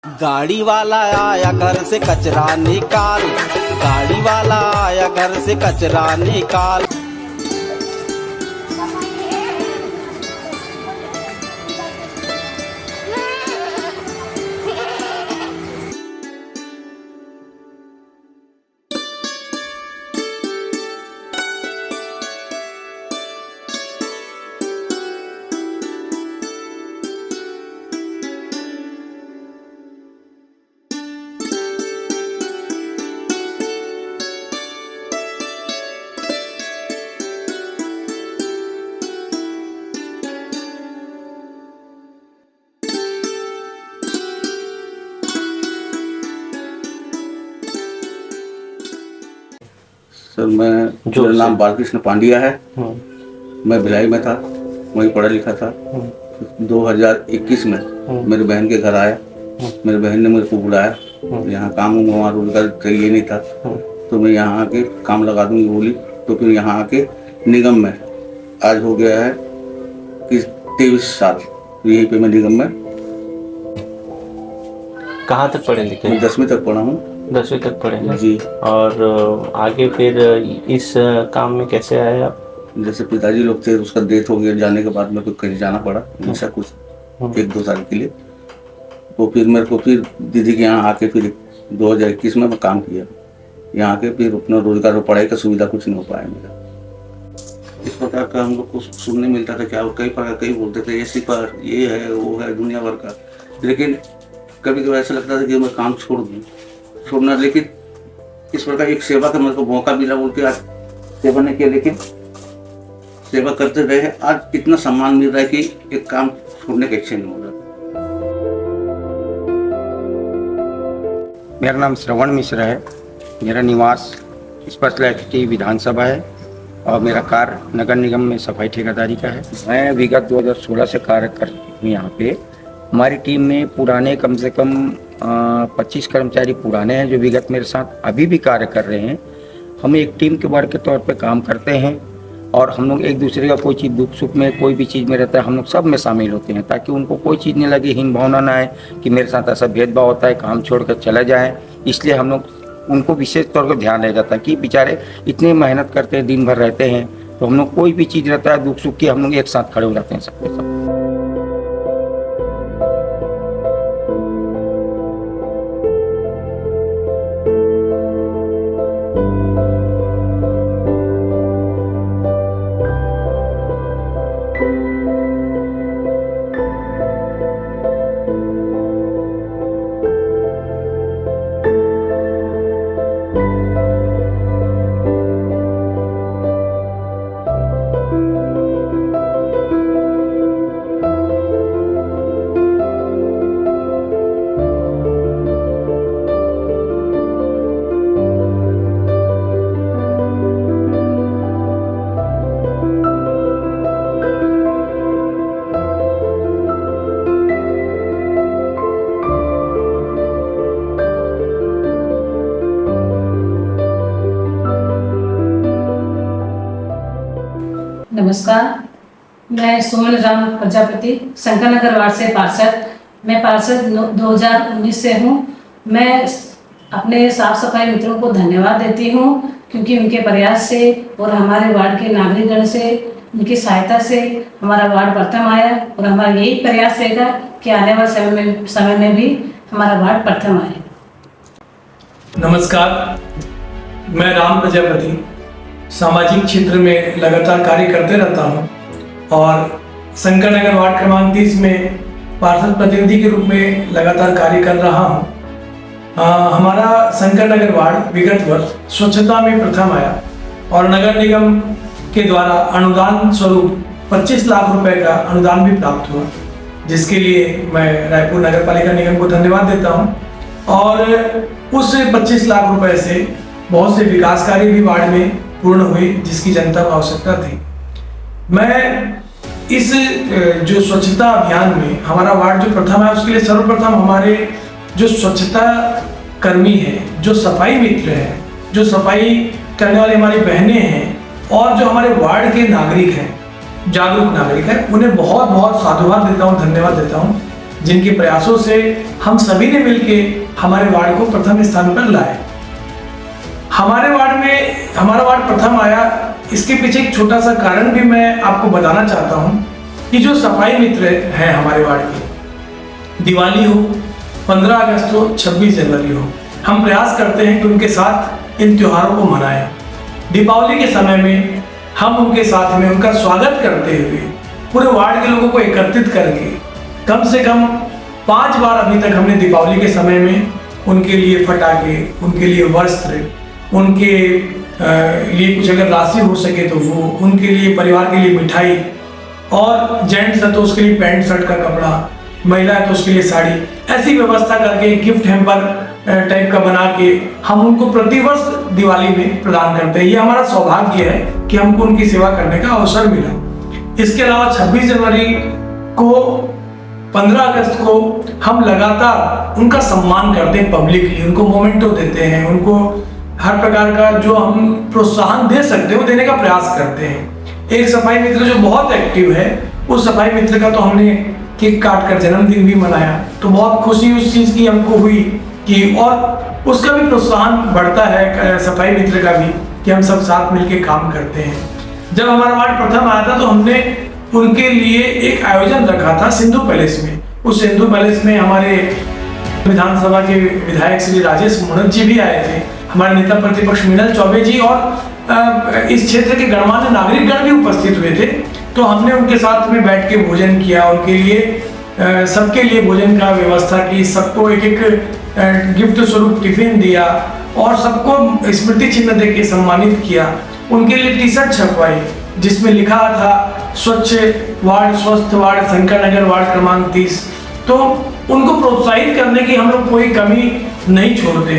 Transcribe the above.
गाड़ी वाला आया घर से कचरा निकाल, गाड़ी वाला आया घर से कचरा निकाल। सर मेरा नाम बालकृष्ण पांड्या है। मैं भिलाई में था, वहीं पढ़ा लिखा था। 2021 में मेरी बहन के घर आया, मेरी बहन ने मेरे को बुलाया। यहाँ काम वहाँ रोजगार चाहिए नहीं था, तो मैं यहाँ आके काम लगा दूंगी बोली। तो फिर यहाँ आके निगम में आज हो गया है कि 23 साल यहीं पे मैं निगम में। कहाँ तक पढ़े लिखे? मैं 10वीं तक पढ़ा हूँ। 10वीं तक पढ़े हैं जी। और आगे फिर इस काम में कैसे आए आप? जैसे पिताजी लोग थे, उसका डेथ हो गया, जाने के बाद मेरे को कहीं जाना पड़ा हमेशा कुछ 1-2 साल के लिए। तो फिर मेरे को फिर दीदी के यहाँ आके फिर 2021 में मैं काम किया। यहाँ आके फिर अपना रोजगार और पढ़ाई का सुविधा कुछ नहीं हो पाया मेरा। इस प्रकार का हम लोग को सुनने मिलता था, क्या कई प्रकार कई बोलते थे एसी पर ये है वो है दुनिया भर का। लेकिन कभी कभी ऐसा लगता था कि मैं काम छोड़ना, लेकिन इस प्रकार एक सेवा का मेरे को मौका मिला बोल के आज सेवा नहीं किया, लेकिन सेवा करते रहे। आज इतना सम्मान मिल रहा है कि एक काम छोड़ने की इच्छा नहीं हो रहा। मेरा नाम श्रवण मिश्रा है। मेरा निवास स्पेशल एसटी विधानसभा है और मेरा कार्य नगर निगम में सफाई ठेकेदारी का है। मैं विगत 2016 से कार्य कर हूँ यहाँ पे। हमारी टीम में पुराने कम से कम 25 कर्मचारी पुराने हैं जो विगत मेरे साथ अभी भी कार्य कर रहे हैं। हम एक टीम के वर्ग के तौर पे काम करते हैं और हम लोग एक दूसरे का कोई चीज़ दुख सुख में कोई भी चीज़ में रहता है, हम लोग सब में शामिल होते हैं ताकि उनको कोई चीज़ नहीं लगे, हीन भावना ना आए कि मेरे साथ ऐसा भेदभाव होता है, काम छोड़ कर चला जाए। इसलिए हम लोग उनको विशेष तौर पर ध्यान रह जाता है कि बेचारे इतनी मेहनत करते हैं, दिन भर रहते हैं, तो हम लोग कोई भी चीज़ रहता है दुख सुख की हम लोग एक साथ खड़े हो जाते हैं सबके सब। नमस्कार, मैं सुमन राम प्रजापति शंकर नगर वार्ड से पार्षद। मैं पार्षद 2019 से हूँ। मैं अपने साफ सफाई मित्रों को धन्यवाद देती हूँ क्योंकि उनके प्रयास से और हमारे वार्ड के नागरिकगण से उनकी सहायता से हमारा वार्ड प्रथम आया और हमारा यही प्रयास रहेगा कि आने वाले समय में भी हमारा वार्ड प्रथम आए। नमस्कार, मैं राम प्रजापति सामाजिक क्षेत्र में लगातार कार्य करते रहता हूं और शंकर नगर वार्ड क्रमांक 30 में पार्षद प्रतिनिधि के रूप में लगातार कार्य कर रहा हूं। हमारा शंकर नगर वार्ड विगत वर्ष स्वच्छता में प्रथम आया और नगर निगम के द्वारा अनुदान स्वरूप 25 लाख रुपए का अनुदान भी प्राप्त हुआ, जिसके लिए मैं रायपुर नगर पालिका निगम को धन्यवाद देता हूँ। और उस 25 लाख रुपए से बहुत से विकास कार्य भी वार्ड में पूर्ण हुई जिसकी जनता को आवश्यकता थी। मैं इस जो स्वच्छता अभियान में हमारा वार्ड जो प्रथम है उसके लिए सर्वप्रथम हमारे जो स्वच्छता कर्मी हैं, जो सफाई मित्र हैं, जो सफाई करने वाले हमारी बहनें हैं और जो हमारे वार्ड के नागरिक हैं, जागरूक नागरिक है, उन्हें बहुत बहुत साधुवाद देता हूँ, धन्यवाद देता हूँ, जिनके प्रयासों से हम सभी ने मिलके हमारे वार्ड को प्रथम स्थान पर लाए। हमारे वार्ड में हमारा वार्ड प्रथम आया, इसके पीछे एक छोटा सा कारण भी मैं आपको बताना चाहता हूँ कि जो सफाई मित्र हैं हमारे वार्ड के, दिवाली हो, 15 अगस्त हो, 26 जनवरी हो, हम प्रयास करते हैं कि उनके साथ इन त्योहारों को मनाएं। दीपावली के समय में हम उनके साथ में उनका स्वागत करते हुए पूरे वार्ड के लोगों को एकत्रित करके कम से कम 5 बार अभी तक हमने दीपावली के समय में उनके लिए पटाखे, उनके लिए वस्त्र, उनके लिए कुछ अगर राशि हो सके तो वो, उनके लिए परिवार के लिए मिठाई, और जेंट्स है तो उसके लिए पैंट शर्ट का कपड़ा, महिला है तो उसके लिए साड़ी, ऐसी व्यवस्था करके गिफ्ट हैम्पर टाइप का बना के हम उनको प्रतिवर्ष दिवाली में प्रदान करते हैं। ये हमारा सौभाग्य है कि हमको उनकी सेवा करने का अवसर मिला। इसके अलावा 26 जनवरी को, 15 अगस्त को हम लगातार उनका सम्मान करते हैं पब्लिकली, उनको मोमेंटो देते हैं, उनको हर प्रकार का जो हम प्रोत्साहन दे सकते हैं वो देने का प्रयास करते हैं। एक सफाई मित्र जो बहुत एक्टिव है, उस सफाई मित्र का तो हमने केक काट कर जन्मदिन भी मनाया, तो बहुत खुशी उस चीज़ की हमको हुई कि, और उसका भी प्रोत्साहन बढ़ता है सफाई मित्र का भी, कि हम सब साथ मिलके काम करते हैं। जब हमारा वार्ड प्रथम आया था तो हमने उनके लिए एक आयोजन रखा था सिंधु पैलेस में। उस सिंधु पैलेस में हमारे विधानसभा के विधायक श्री राजेश मुणत जी भी आए थे, हमारे नेता प्रतिपक्ष मीनल चौबे जी, और इस क्षेत्र के गणमान्य नागरिकगण भी उपस्थित हुए थे। तो हमने उनके साथ में बैठ के भोजन किया, उनके लिए सबके लिए भोजन का व्यवस्था की, सबको एक एक गिफ्ट स्वरूप टिफिन दिया और सबको स्मृति चिन्ह दे के सम्मानित किया। उनके लिए टी शर्ट छपवाई जिसमें लिखा था स्वच्छ वार्ड, स्वस्थ वार्ड, शंकर नगर वार्ड क्रमांक 30। तो उनको प्रोत्साहित करने की हम लोग कोई कमी नहीं छोड़ते।